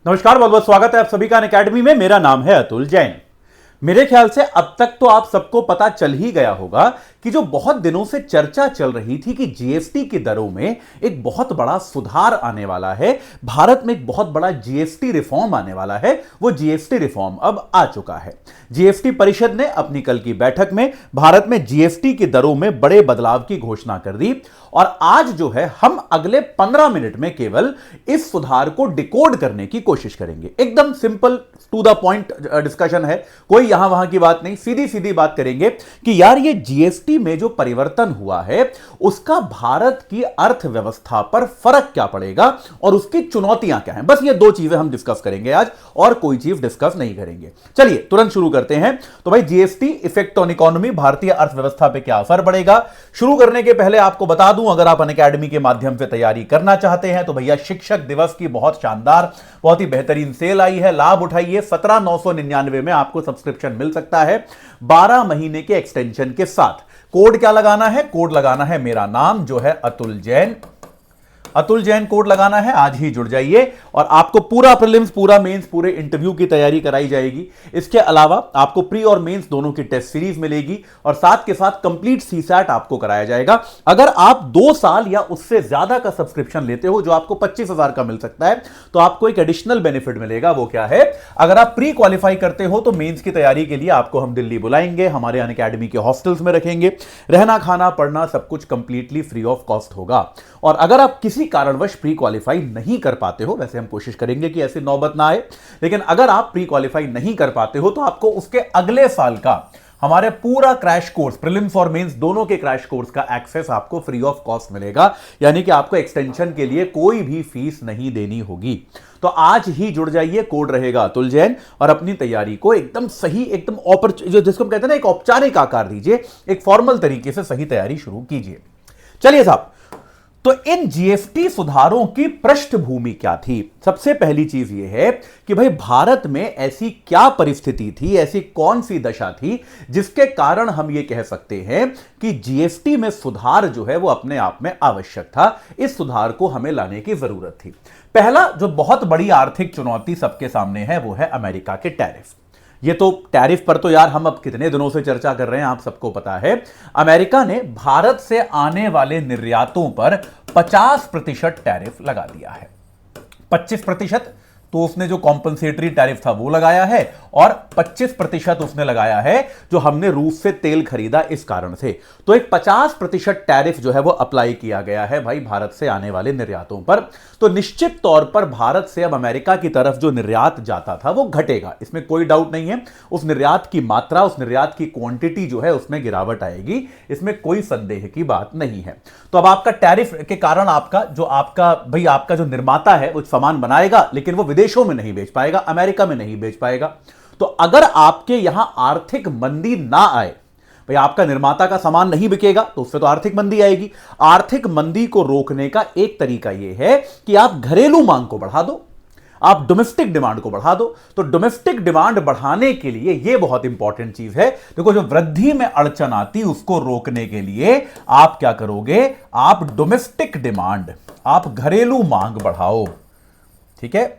नमस्कार, बहुत बहुत स्वागत है आप सभी का अनअकैडमी में। मेरा नाम है अतुल जैन। मेरे ख्याल से अब तक तो आप सबको पता चल ही गया होगा कि जो बहुत दिनों से चर्चा चल रही थी कि जीएसटी की दरों में एक बहुत बड़ा सुधार आने वाला है, भारत में एक बहुत बड़ा जीएसटी रिफॉर्म आने वाला है, वो जीएसटी रिफॉर्म अब आ चुका है। जीएसटी परिषद ने अपनी कल की बैठक में भारत में जीएसटी की दरों में बड़े बदलाव की घोषणा कर दी और आज जो है हम अगले 15 मिनट में केवल इस सुधार को डिकोड करने की कोशिश करेंगे। एकदम simple to the point discussion है, कोई यहां वहां की बात नहीं, सीधी सीधी बात करेंगे कि यार ये जीएसटी में जो परिवर्तन हुआ है उसका भारत की अर्थव्यवस्था पर फर्क क्या पड़ेगा और उसकी चुनौतियां क्या हैं। बस ये दो चीजें हम डिस्कस करेंगे आज और कोई चीज डिस्कस नहीं करेंगे। चलिए तुरंत शुरू करते हैं। तो भाई जीएसटी इफेक्ट ऑन इकोनॉमी, भारतीय अर्थव्यवस्था पे क्या असर पड़ेगा। शुरू करने के पहले आपको बता दूं, अगर आप अनअकैडमी के माध्यम से तैयारी करना चाहते हैं तो भैया शिक्षक दिवस की बहुत शानदार, बहुत ही बेहतरीन सेल आई है, लाभ उठाइए। 17,999 में आपको सब्सक्रिप्शन मिल सकता है 12 महीने के एक्सटेंशन के साथ। कोड क्या लगाना है? कोड लगाना है मेरा नाम जो है अतुल जैन। अतुल जैन कोड लगाना है, आज ही जुड़ जाइए और आपको पूरा प्रीलिम्स, पूरा मेंस, पूरे इंटरव्यू की तैयारी कराई जाएगी। इसके अलावा आपको प्री और मेंस दोनों की टेस्ट सीरीज मिलेगी और साथ के साथ कंप्लीट सीसैट आपको कराया जाएगा। अगर आप 2 साल या उससे ज्यादा का सब्सक्रिप्शन लेते हो जो आपको 25,000 का मिल सकता है तो आपको एक एडिशनल बेनिफिट मिलेगा। वो क्या है? अगर आप प्री क्वालिफाई करते हो तो मेंस की तैयारी के लिए आपको हम दिल्ली बुलाएंगे, हमारे अनअकैडमी के हॉस्टल्स में रखेंगे, रहना खाना पढ़ना सब कुछ कंप्लीटली फ्री ऑफ कॉस्ट होगा। और अगर आप किसी कारणवश प्री क्वालिफाई नहीं कर पाते हो, वैसे हम कोशिश करेंगे कि ऐसी नौबत ना आए, लेकिन अगर आप प्री क्वालिफाई नहीं कर पाते हो तो आपको उसके अगले साल का हमारे पूरा क्रैश कोर्स, प्रीलिम्स और मेंस दोनों के क्रैश कोर्स का एक्सेस आपको फ्री ऑफ कॉस्ट मिलेगा। यानी कि आपको एक्सटेंशन के लिए कोई भी फीस नहीं देनी होगी। तो आज ही जुड़ जाइए, कोड रहेगा अतुल जैन और अपनी तैयारी को एकदम सही, एकदम जिसको हम कहते हैं ना, एक औपचारिक आकार दीजिए, एक फॉर्मल तरीके से सही तैयारी शुरू कीजिए। चलिए साहब, तो इन जीएसटी सुधारों की पृष्ठभूमि क्या थी? सबसे पहली चीज यह है कि भाई भारत में ऐसी क्या परिस्थिति थी, ऐसी कौन सी दशा थी जिसके कारण हम यह कह सकते हैं कि जीएसटी में सुधार जो है वो अपने आप में आवश्यक था। इस सुधार को हमें लाने की जरूरत थी। पहला जो बहुत बड़ी आर्थिक चुनौती सबके सामने है वो है अमेरिका के टैरिफ। ये तो टैरिफ पर तो यार हम अब कितने दिनों से चर्चा कर रहे हैं, आप सबको पता है। अमेरिका ने भारत से आने वाले निर्यातों पर 50% टैरिफ लगा दिया है। 25% तो उसने जो कॉम्पनसेटरी टैरिफ था वो लगाया है और 25% उसने लगाया है जो हमने रूस से तेल खरीदा इस कारण से। तो एक 50% टैरिफ जो है वो अप्लाई किया गया है भाई भारत से आने वाले निर्यातों पर। तो निश्चित तौर पर भारत से अब अमेरिका की तरफ जो निर्यात जाता था वो घटेगा, इसमें कोई डाउट नहीं है। उस निर्यात की मात्रा, उस निर्यात की क्वांटिटी जो है उसमें गिरावट आएगी, इसमें कोई संदेह की बात नहीं है। तो अब आपका टैरिफ के कारण आपका जो निर्माता है वो सामान बनाएगा लेकिन वो विदेशों में नहीं बेच पाएगा, अमेरिका में नहीं बेच पाएगा। तो अगर आपके यहां आर्थिक मंदी ना आए, भाई आपका निर्माता का सामान नहीं बिकेगा तो उससे तो आर्थिक मंदी आएगी। आर्थिक मंदी को रोकने का एक तरीका यह है कि आप घरेलू मांग को बढ़ा दो, आप डोमेस्टिक डिमांड को बढ़ा दो। तो डोमेस्टिक डिमांड बढ़ाने के लिए यह बहुत इंपॉर्टेंट चीज है। देखो, जो वृद्धि में अड़चन आती उसको रोकने के लिए आप क्या करोगे? आप डोमेस्टिक डिमांड, आप घरेलू मांग बढ़ाओ। ठीक है,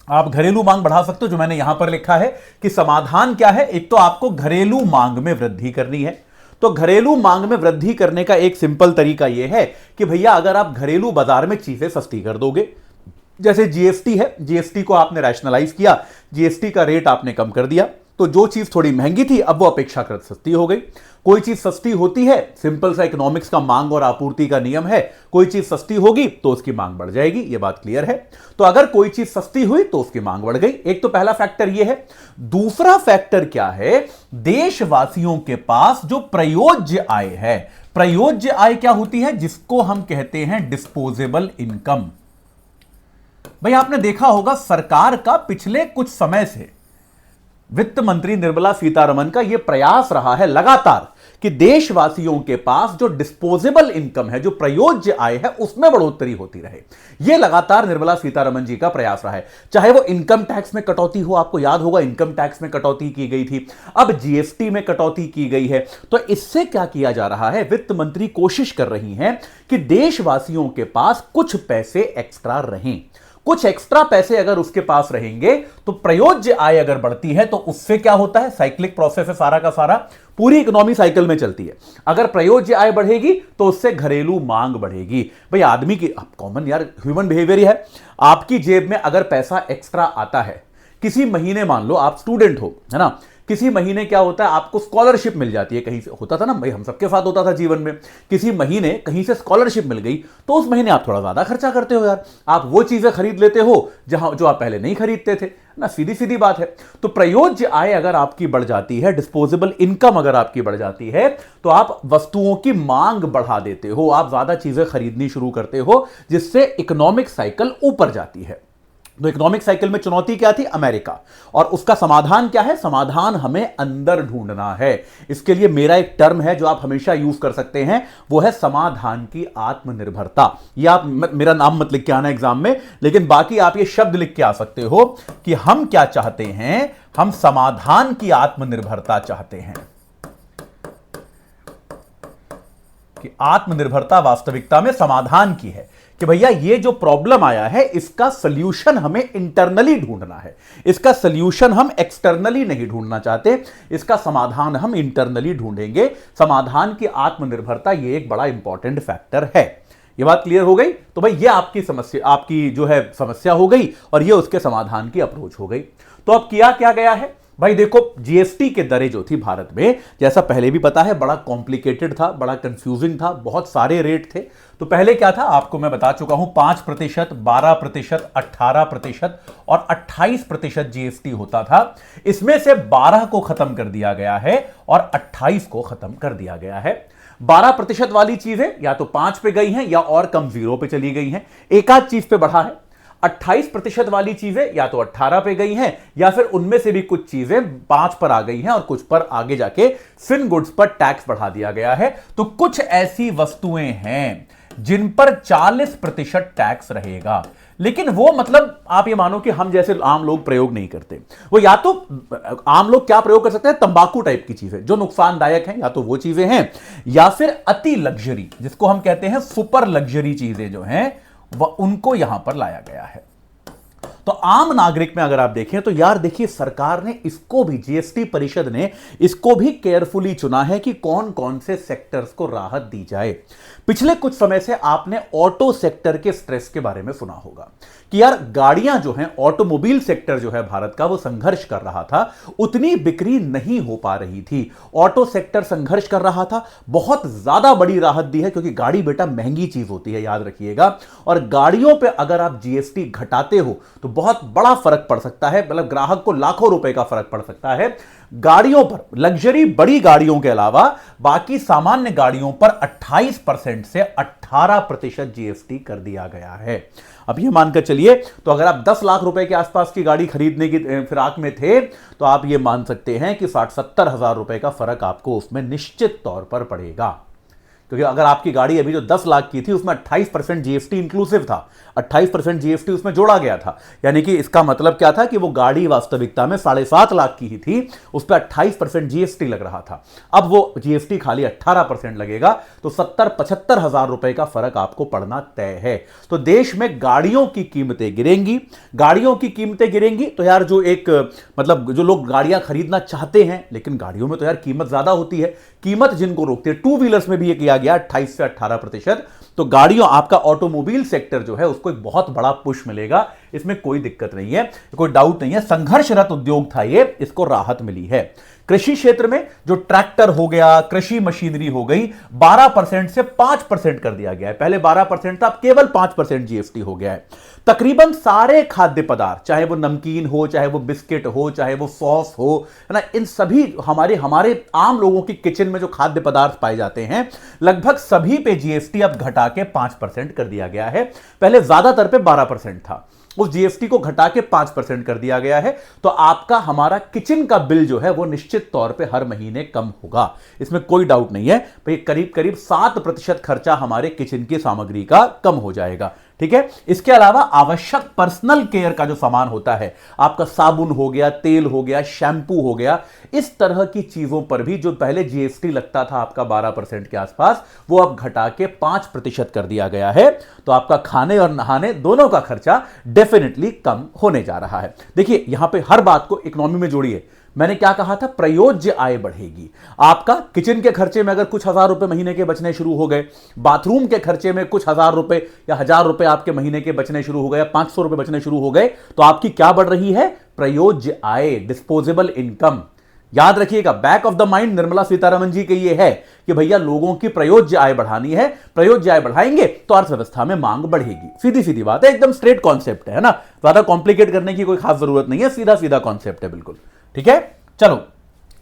आप घरेलू मांग बढ़ा सकते हो। जो मैंने यहां पर लिखा है कि समाधान क्या है, एक तो आपको घरेलू मांग में वृद्धि करनी है। तो घरेलू मांग में वृद्धि करने का एक सिंपल तरीका यह है कि भैया अगर आप घरेलू बाजार में चीजें सस्ती कर दोगे, जैसे जीएसटी है, जीएसटी को आपने रैशनलाइज किया, जीएसटी का रेट आपने कम कर दिया, तो जो चीज थोड़ी महंगी थी अब वो अपेक्षाकृत सस्ती हो गई। कोई चीज सस्ती होती है, सिंपल सा इकोनॉमिक्स का मांग और आपूर्ति का नियम है, कोई चीज सस्ती होगी तो उसकी मांग बढ़ जाएगी, ये बात क्लियर है। तो अगर कोई चीज सस्ती हुई तो उसकी मांग बढ़ गई। एक तो पहला फैक्टर ये है। दूसरा फैक्टर क्या है? देशवासियों के पास जो प्रयोज्य आय है, प्रयोज्य आय क्या होती है? जिसको हम कहते हैं डिस्पोजेबल इनकम। भाई आपने देखा होगा सरकार का पिछले कुछ समय से वित्त मंत्री निर्मला सीतारमण का यह प्रयास रहा है लगातार कि देशवासियों के पास जो डिस्पोजेबल इनकम है, जो प्रयोज्य आय है, उसमें बढ़ोतरी होती रहे। यह लगातार निर्मला सीतारमण जी का प्रयास रहा है। चाहे वो इनकम टैक्स में कटौती हो, आपको याद होगा इनकम टैक्स में कटौती की गई थी, अब जीएसटी में कटौती की गई है। तो इससे क्या किया जा रहा है? वित्त मंत्री कोशिश कर रही हैं कि देशवासियों के पास कुछ पैसे एक्स्ट्रा रहें, कुछ एक्स्ट्रा पैसे अगर उसके पास रहेंगे तो प्रयोज्य आय अगर बढ़ती है तो उससे क्या होता है, साइक्लिक प्रोसेस है सारा का सारा, पूरी इकोनॉमी साइकिल में चलती है। अगर प्रयोज्य आय बढ़ेगी तो उससे घरेलू मांग बढ़ेगी। भाई आदमी की कॉमन यार ह्यूमन बिहेवियर ही है, आपकी जेब में अगर पैसा एक्स्ट्रा आता है किसी महीने, मान लो आप स्टूडेंट हो, है ना, किसी महीने क्या होता है आपको स्कॉलरशिप मिल जाती है, कहीं से होता था ना भाई, हम सबके साथ होता था जीवन में, किसी महीने कहीं से स्कॉलरशिप मिल गई तो उस महीने आप थोड़ा ज्यादा खर्चा करते हो यार, आप वो चीजें खरीद लेते हो जहां जो आप पहले नहीं खरीदते थे ना, सीधी सीधी बात है। तो प्रयोज्य आय अगर आपकी बढ़ जाती है, डिस्पोजेबल इनकम अगर आपकी बढ़ जाती है, तो आप वस्तुओं की मांग बढ़ा देते हो, आप ज्यादा चीजें खरीदनी शुरू करते हो, जिससे इकोनॉमिक साइकिल ऊपर जाती है। तो इकोनॉमिक साइकिल में चुनौती क्या थी, अमेरिका, और उसका समाधान क्या है, समाधान हमें अंदर ढूंढना है। इसके लिए मेरा एक टर्म है जो आप हमेशा यूज कर सकते हैं, वो है समाधान की आत्मनिर्भरता। ये आप मेरा नाम मत लिख के आना एग्जाम में, लेकिन बाकी आप ये शब्द लिख के आ सकते हो कि हम क्या चाहते हैं, हम समाधान की आत्मनिर्भरता चाहते हैं, कि आत्मनिर्भरता वास्तविकता में समाधान की है, कि भैया ये जो प्रॉब्लम आया है इसका सॉल्यूशन हमें इंटरनली ढूंढना है, इसका सॉल्यूशन हम एक्सटर्नली नहीं ढूंढना चाहते, इसका समाधान हम इंटरनली ढूंढेंगे। समाधान की आत्मनिर्भरता ये एक बड़ा इंपॉर्टेंट फैक्टर है। ये बात क्लियर हो गई? तो भाई ये आपकी समस्या, आपकी जो है समस्या हो गई, और ये उसके समाधान की अप्रोच हो गई। तो अब किया क्या गया है भाई, देखो जीएसटी के दरें जो थी भारत में, जैसा पहले भी पता है, बड़ा कॉम्प्लिकेटेड था, बड़ा कंफ्यूजिंग था, बहुत सारे रेट थे। तो पहले क्या था आपको मैं बता चुका हूं, 5%, 12%, 18% और 28% जीएसटी होता था। इसमें से 12 को खत्म कर दिया गया है और 28 को खत्म कर दिया गया है। 12% वाली चीजें या तो 5 पे गई हैं या और कम 0 पे चली गई हैं, एक आध चीज पे बढ़ा है। 28% वाली चीजें या तो 18 पे गई हैं या फिर उनमें से भी कुछ चीजें 5 पर आ गई हैं और कुछ पर आगे जाके फिन गुड्स पर टैक्स बढ़ा दिया गया है। तो कुछ ऐसी वस्तुएं हैं जिन पर 40% टैक्स रहेगा, लेकिन वो मतलब आप ये मानो कि हम जैसे आम लोग प्रयोग नहीं करते। वो या तो आम लोग क्या प्रयोग कर सकते हैं, तंबाकू टाइप की चीजें जो नुकसानदायक हैं, या तो वो चीजें हैं, या फिर अति लग्जरी जिसको हम कहते हैं सुपर लग्जरी चीजें जो हैं वह उनको यहां पर लाया गया है। तो आम नागरिक में अगर आप देखें तो यार देखिए, सरकार ने इसको भी, जीएसटी परिषद ने इसको भी केयरफुली चुना है कि कौन कौन से सेक्टर्स को राहत दी जाए। पिछले कुछ समय से आपने ऑटो सेक्टर के स्ट्रेस के बारे में सुना होगा कि यार गाड़ियां जो हैं, ऑटोमोबाइल सेक्टर जो है भारत का, वो संघर्ष कर रहा था, उतनी बिक्री नहीं हो पा रही थी, ऑटो सेक्टर संघर्ष कर रहा था। बहुत ज्यादा बड़ी राहत दी है, क्योंकि गाड़ी बेटा महंगी चीज होती है, याद रखिएगा, और गाड़ियों पे अगर आप जीएसटी घटाते हो तो बहुत बड़ा फर्क पड़ सकता है, मतलब ग्राहक को लाखों रुपए का फर्क पड़ सकता है। गाड़ियों पर, लग्जरी बड़ी गाड़ियों के अलावा बाकी सामान्य गाड़ियों पर 28% से 18% जीएसटी कर दिया गया है। अब ये मानकर चलिए, तो अगर आप 10 लाख रुपए के आसपास की गाड़ी खरीदने की फिराक में थे तो आप ये मान सकते हैं कि 60-70 हजार रुपए का फर्क आपको उसमें निश्चित तौर पर पड़ेगा। क्योंकि अगर आपकी गाड़ी अभी जो 10 लाख की थी उसमें 28% जीएसटी इंक्लूसिव था, 28% जीएसटी उसमें जोड़ा गया था, यानी कि इसका मतलब क्या था कि वो गाड़ी वास्तविकता में 7.5 लाख की ही थी, उस पर 28% जीएसटी लग रहा था। अब वो जीएसटी खाली 18% लगेगा, तो 70-75 हजार रुपए का फर्क आपको पड़ना तय है। तो देश में गाड़ियों की कीमतें गिरेंगी, गाड़ियों की कीमतें गिरेंगी तो यार जो एक मतलब जो लोग गाड़ियां खरीदना चाहते हैं, लेकिन गाड़ियों में तो यार कीमत ज्यादा होती है, कीमत जिनको रोकती है, टू व्हीलर्स में भी ये किया गया 28 से 18%। तो गाड़ियों, आपका ऑटोमोबाइल सेक्टर जो है उसको एक बहुत बड़ा पुश मिलेगा, इसमें कोई दिक्कत नहीं है, कोई डाउट नहीं है। संघर्षरत उद्योग था ये, इसको राहत मिली है। कृषि क्षेत्र में जो ट्रैक्टर हो गया, कृषि मशीनरी हो गई, 12% से 5% कर दिया गया है। पहले 12% था, अब केवल 5% जीएसटी हो गया है। तकरीबन सारे खाद्य पदार्थ, चाहे वो नमकीन हो, चाहे वो बिस्किट हो, चाहे वो सॉस हो, है ना, इन सभी हमारे आम लोगों की किचन में जो खाद्य पदार्थ पाए जाते हैं, लगभग सभी पे जीएसटी अब घटा के 5% कर दिया गया है। पहले ज्यादातर पे 12% था, उस जीएसटी को घटा के 5% कर दिया गया है। तो आपका हमारा किचन का बिल जो है वो निश्चित तौर पे हर महीने कम होगा, इसमें कोई डाउट नहीं है भाई। करीब करीब 7% खर्चा हमारे किचन की सामग्री का कम हो जाएगा। ठीक है। इसके अलावा आवश्यक पर्सनल केयर का जो सामान होता है, आपका साबुन हो गया, तेल हो गया, शैंपू हो गया, इस तरह की चीजों पर भी जो पहले जीएसटी लगता था आपका 12% के आसपास, वो अब घटा के 5% कर दिया गया है। तो आपका खाने और नहाने दोनों का खर्चा डेफिनेटली कम होने जा रहा है। देखिए यहां पे हर बात को इकोनॉमी में जोड़िए। मैंने क्या कहा था, प्रयोज्य आय बढ़ेगी। आपका किचन के खर्चे में अगर कुछ हजार रुपए महीने के बचने शुरू हो गए, बाथरूम के खर्चे में कुछ हजार रुपए या 1000 रुपए आपके महीने के बचने शुरू हो गए, 500 रुपए बचने शुरू हो गए, तो आपकी क्या बढ़ रही है, प्रयोज्य आय, डिस्पोजेबल इनकम। याद रखिएगा, back of the mind Nirmala Sitharaman ji के ये है कि भैया लोगों की प्रयोज्य आय बढ़ानी है, प्रयोज्य आय बढ़ाएंगे तो अर्थव्यवस्था में मांग बढ़ेगी। सीधी सीधी बात है, एकदम स्ट्रेट कॉन्सेप्ट है ना, ज्यादा कॉम्प्लिकेट करने की कोई खास जरूरत नहीं है, सीधा सीधा कॉन्सेप्ट है बिल्कुल। ठीक है, चलो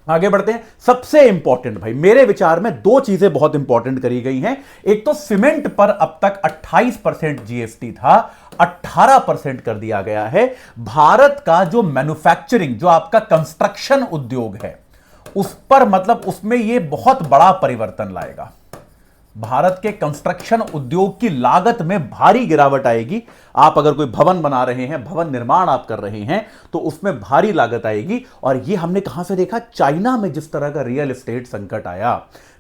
आगे बढ़ते हैं। सबसे इंपॉर्टेंट भाई मेरे विचार में दो चीजें बहुत इंपॉर्टेंट करी गई हैं। एक तो सीमेंट पर अब तक 28% जीएसटी था, 18% कर दिया गया है। भारत का जो मैन्युफैक्चरिंग, जो आपका कंस्ट्रक्शन उद्योग है, उस पर मतलब उसमें यह बहुत बड़ा परिवर्तन लाएगा। भारत के कंस्ट्रक्शन उद्योग की लागत में भारी गिरावट आएगी। आप अगर कोई भवन बना रहे हैं, भवन निर्माण आप कर रहे हैं, तो उसमें भारी लागत आएगी। और यह हमने कहां से देखा, चाइना में जिस तरह का रियल एस्टेट संकट आया,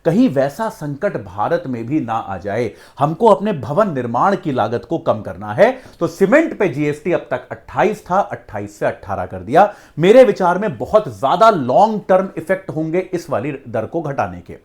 कहीं वैसा संकट भारत में भी ना आ जाए। हमको अपने भवन निर्माण की लागत को कम करना है। तो सीमेंट पे जीएसटी अब तक 28 था, 28 से 18 कर दिया। मेरे विचार में बहुत ज्यादा लॉन्ग टर्म इफेक्ट होंगे इस वाली दर को घटाने के।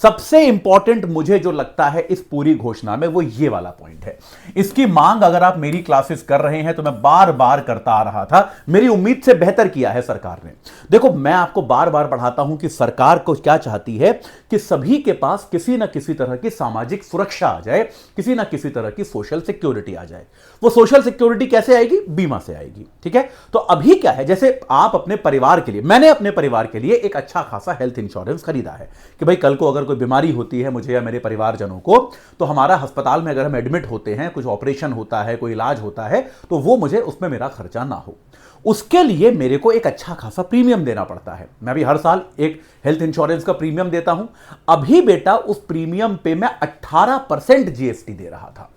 सबसे इंपॉर्टेंट मुझे जो लगता है इस पूरी घोषणा में, वो ये वाला पॉइंट है। इसकी मांग अगर आप मेरी क्लासेस कर रहे हैं तो मैं बार बार करता आ रहा था, मेरी उम्मीद से बेहतर किया है सरकार ने। देखो मैं आपको बार बार बढ़ाता हूं कि सरकार को क्या चाहती है कि सभी के पास किसी ना किसी तरह की सामाजिक सुरक्षा आ जाए, किसी ना किसी तरह की सोशल सिक्योरिटी आ जाए। वो सोशल सिक्योरिटी कैसे आएगी, बीमा से आएगी। ठीक है, तो अभी क्या है, जैसे आप अपने परिवार के लिए, मैंने अपने परिवार के लिए एक अच्छा खासा हेल्थ इंश्योरेंस खरीदा है कि भाई कल को अगर कोई बीमारी होती है मुझे या मेरे परिवारजनों को, तो हमारा अस्पताल में अगर हम एडमिट होते हैं, कुछ ऑपरेशन होता है, कोई इलाज होता है, तो वो मुझे उसमें मेरा खर्चा ना हो। उसके लिए मेरे को एक अच्छा खासा प्रीमियम देना पड़ता है। मैं भी हर साल एक हेल्थ इंश्योरेंस का प्रीमियम देता हूं। अभी बेटा उस प्रीमियम पे मैं 18% जीएसटी दे रहा था।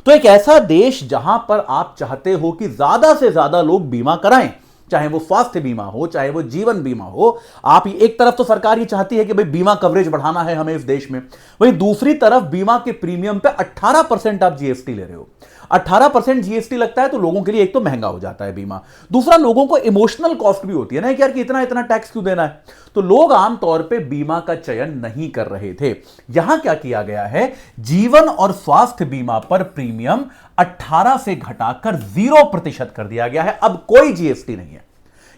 तो एक ऐसा देश जहां पर आप चाहते हो कि ज्यादा से ज्यादा लोग बीमा कराएं, चाहे वो स्वास्थ्य बीमा हो, चाहे वो जीवन बीमा हो। आप एक तरफ तो सरकार ये चाहती है कि भाई बीमा कवरेज बढ़ाना है हमें इस देश में, वहीं दूसरी तरफ बीमा के प्रीमियम पे 18% आप जीएसटी ले रहे हो। 18% जीएसटी लगता है तो लोगों के लिए एक तो महंगा हो जाता है बीमा, दूसरा लोगों को इमोशनल कॉस्ट भी होती है ना कि यार कि इतना इतना टैक्स क्यों देना है। तो लोग आमतौर पे बीमा का चयन नहीं कर रहे थे। यहां क्या किया गया है, जीवन और स्वास्थ्य बीमा पर प्रीमियम 18 से घटाकर 0% कर दिया गया है। अब कोई जीएसटी नहीं है।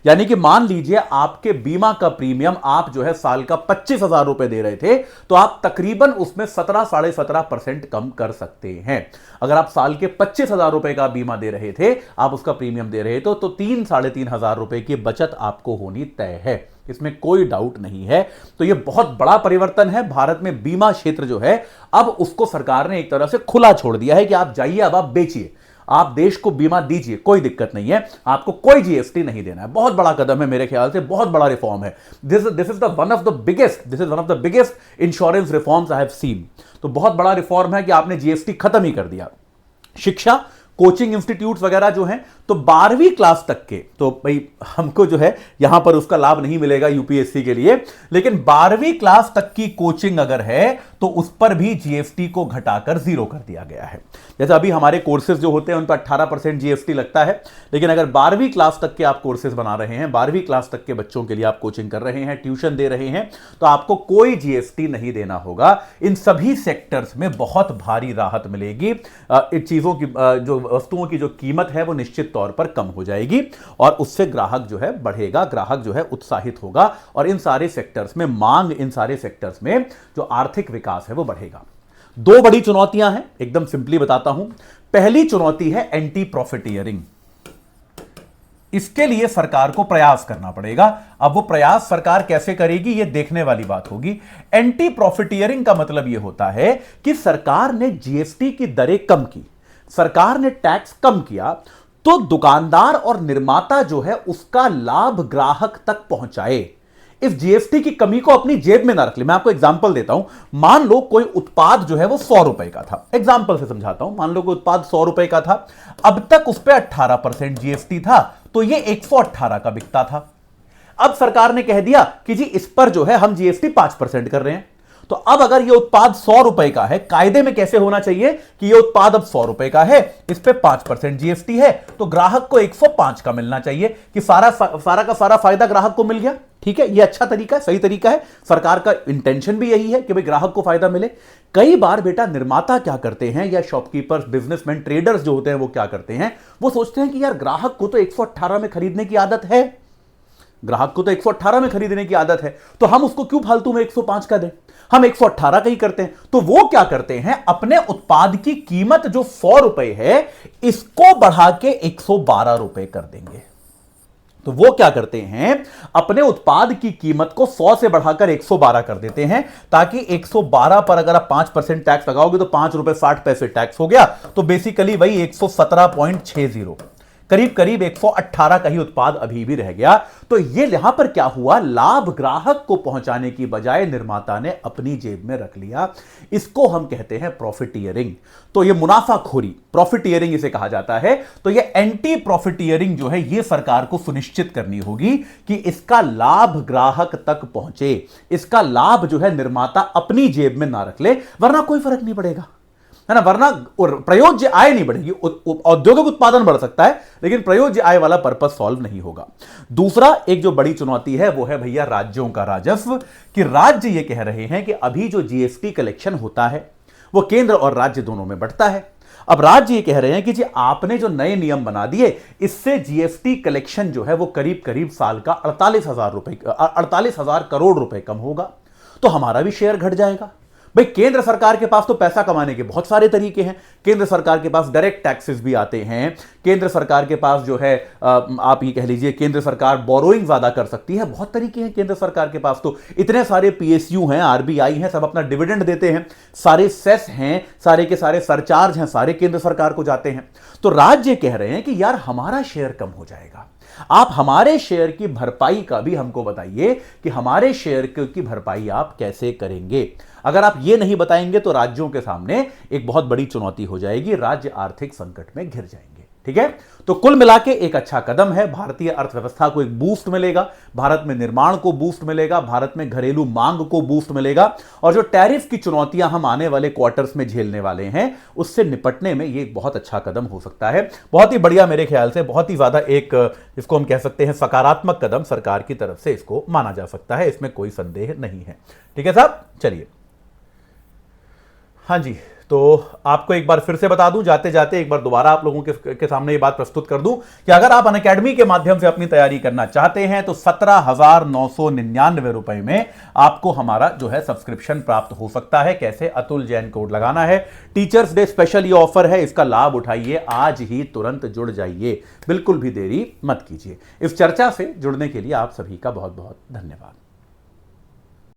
यानी कि मान लीजिए आपके बीमा का प्रीमियम आप जो है साल का 25,000 रुपए दे रहे थे, तो आप तकरीबन उसमें 17-17.5% कम कर सकते हैं। अगर आप साल के 25,000 रुपए का बीमा दे रहे थे, आप उसका प्रीमियम दे रहे थे, तो 3-3,500 रुपए की बचत आपको होनी तय है, इसमें कोई डाउट नहीं है। तो यह बहुत बड़ा परिवर्तन है। भारत में बीमा क्षेत्र जो है, अब उसको सरकार ने एक तरह से खुला छोड़ दिया है कि आप जाइए, अब आप बेचिए, आप देश को बीमा दीजिए, कोई दिक्कत नहीं है, आपको कोई जीएसटी नहीं देना है। बहुत बड़ा कदम है मेरे ख्याल से, बहुत बड़ा रिफॉर्म है। This is one of the biggest insurance reforms I have seen. तो बहुत बड़ा रिफॉर्म है कि आपने जीएसटी खत्म ही कर दिया। शिक्षा, कोचिंग इंस्टीट्यूट्स वगैरह जो हैं, तो 12वीं क्लास तक के, तो भाई हमको जो है यहां पर उसका लाभ नहीं मिलेगा यूपीएससी के लिए, लेकिन 12वीं क्लास तक की कोचिंग अगर है तो उस पर भी जीएसटी को घटाकर 0 कर दिया गया है। जैसे अभी हमारे कोर्सेज जो होते हैं उन पर 18% जीएसटी लगता है, लेकिन अगर 12वीं क्लास तक के आप कोर्सेज बना रहे हैं, 12वीं क्लास तक के बच्चों के लिए आप कोचिंग कर रहे हैं, ट्यूशन दे रहे हैं, तो आपको कोई जीएसटी नहीं देना होगा। इन सभी सेक्टर्स में बहुत भारी राहत मिलेगी। इन चीजों की जो वस्तुओं की जो कीमत है वो निश्चित तौर पर कम हो जाएगी और उससे ग्राहक जो है बढ़ेगा, ग्राहक जो है उत्साहित होगा और इन सारे सेक्टर्स में मांग, इन सारे सेक्टर्स में जो आर्थिक विकास है वो बढ़ेगा। दो बड़ी चुनौतियां हैं, एकदम सिंपली बताता हूं। पहली चुनौती है एंटी प्रॉफिटियरिंग। इसके लिए सरकार को प्रयास करना पड़ेगा। अब वो प्रयास सरकार कैसे करेगी ये देखने वाली बात होगी। एंटी प्रॉफिटियरिंग का मतलब यह होता है कि सरकार ने जीएसटी की दरें कम की, सरकार ने टैक्स कम किया, तो दुकानदार और निर्माता जो है उसका लाभ ग्राहक तक पहुंचाए। इस जीएसटी की कमी को अपनी जेब में ना रख ले। मैं आपको एग्जांपल देता हूं, मान लो कोई उत्पाद जो है वो 100 रुपए का था, एग्जांपल से समझाता हूं, मान लो कोई उत्पाद 100 रुपए का था, अब तक उस पर 18% जीएसटी था, तो ये 118 का बिकता था। अब सरकार ने कह दिया कि जी इस पर जो है हम जीएसटी 5% कर रहे हैं, तो अब अगर यह उत्पाद 100 रुपए का है, कायदे में कैसे होना चाहिए कि यह उत्पाद अब 100 रुपए का है, इस पे 5% जीएसटी है, तो ग्राहक को 105 का मिलना चाहिए कि सारा का सारा फायदा ग्राहक को मिल गया। ठीक है, यह अच्छा तरीका है, सही तरीका है, सरकार का इंटेंशन भी यही है कि भाई ग्राहक को फायदा मिले। कई बार बेटा निर्माता क्या करते हैं, या शॉपकीपर्स, बिजनेसमैन, ट्रेडर्स जो होते हैं वो क्या करते हैं, वो सोचते हैं कि यार ग्राहक को तो 118 में खरीदने की आदत है, ग्राहक को तो 118 में खरीदने की आदत है, तो हम उसको क्यों फालतू में 105 का दें, हम 118 का ही करते हैं। तो वो क्या करते हैं, अपने उत्पाद की कीमत जो 100 रुपए है इसको बढ़ा के 112 रुपए कर देंगे। तो वो क्या करते हैं, अपने उत्पाद की कीमत को 100 से बढ़ाकर 112 कर देते हैं, ताकि 112 पर अगर आप 5% टैक्स लगाओगे तो 5 रुपए 60 पैसे टैक्स हो गया, तो बेसिकली वही 117.60, करीब करीब 118 का ही उत्पाद अभी भी रह गया। तो ये यहां पर क्या हुआ, लाभ ग्राहक को पहुंचाने की बजाय निर्माता ने अपनी जेब में रख लिया। इसको हम कहते हैं प्रॉफिटियरिंग। तो ये मुनाफाखोरी, प्रॉफिटियरिंग इसे कहा जाता है। तो ये एंटी प्रॉफिटियरिंग जो है ये सरकार को सुनिश्चित करनी होगी कि इसका लाभ ग्राहक तक पहुंचे, इसका लाभ जो है निर्माता अपनी जेब में ना रख ले, वरना कोई फर्क नहीं पड़ेगा, है ना, वरना प्रयोज्य आय नहीं बढ़ेगी। औद्योगिक उत्पादन बढ़ सकता है लेकिन प्रयोज्य आय वाला पर्पस सॉल्व नहीं होगा। दूसरा एक जो बड़ी चुनौती है वो है भैया राज्यों का राजस्व, कि राज्य ये कह रहे हैं कि अभी जो जीएसटी कलेक्शन होता है वो केंद्र और राज्य दोनों में बढ़ता है। अब राज्य ये कह रहे हैं कि जी आपने जो नए नियम बना दिए इससे जीएसटी कलेक्शन जो है वो करीब करीब साल का 48,000 करोड़ रुपए कम होगा, तो हमारा भी शेयर घट जाएगा। भाई केंद्र सरकार के पास तो पैसा कमाने के बहुत सारे तरीके हैं, केंद्र सरकार के पास डायरेक्ट टैक्सेस भी आते हैं, केंद्र सरकार के पास जो है आप ये कह लीजिए केंद्र सरकार बोरोइंग ज्यादा कर सकती है, बहुत तरीके हैं केंद्र सरकार के पास। तो इतने सारे पीएसयू हैं, आरबीआई हैं, सब अपना डिविडेंड देते हैं, सारे सेस हैं, सारे के सारे सरचार्ज हैं, सारे केंद्र सरकार को जाते हैं। तो राज्य कह रहे हैं कि यार हमारा शेयर कम हो जाएगा, आप हमारे शेयर की भरपाई का भी हमको बताइए कि हमारे शेयर की भरपाई आप कैसे करेंगे। अगर आप ये नहीं बताएंगे तो राज्यों के सामने एक बहुत बड़ी चुनौती हो जाएगी, राज्य आर्थिक संकट में घिर जाएंगे। ठीक है, तो कुल मिला के एक अच्छा कदम है, भारतीय अर्थव्यवस्था को एक बूस्ट मिलेगा, भारत में निर्माण को बूस्ट मिलेगा, भारत में घरेलू मांग को बूस्ट मिलेगा, और जो टैरिफ की चुनौतियां हम आने वाले क्वार्टर्स में झेलने वाले हैं उससे निपटने में ये एक बहुत अच्छा कदम हो सकता है। बहुत ही बढ़िया, मेरे ख्याल से बहुत ही ज्यादा एक इसको हम कह सकते हैं सकारात्मक कदम सरकार की तरफ से इसको माना जा सकता है, इसमें कोई संदेह नहीं है। ठीक है साहब, चलिए। हाँ जी, तो आपको एक बार फिर से बता दूं, जाते जाते एक बार दोबारा आप लोगों के सामने ये बात प्रस्तुत कर दूं कि अगर आप अनअकैडमी के माध्यम से अपनी तैयारी करना चाहते हैं तो 17,999 रुपए में आपको हमारा जो है सब्सक्रिप्शन प्राप्त हो सकता है। कैसे, अतुल जैन कोड लगाना है, टीचर्स डे स्पेशल ये ऑफर है, इसका लाभ उठाइए, आज ही तुरंत जुड़ जाइए, बिल्कुल भी देरी मत कीजिए। इस चर्चा से जुड़ने के लिए आप सभी का बहुत बहुत धन्यवाद।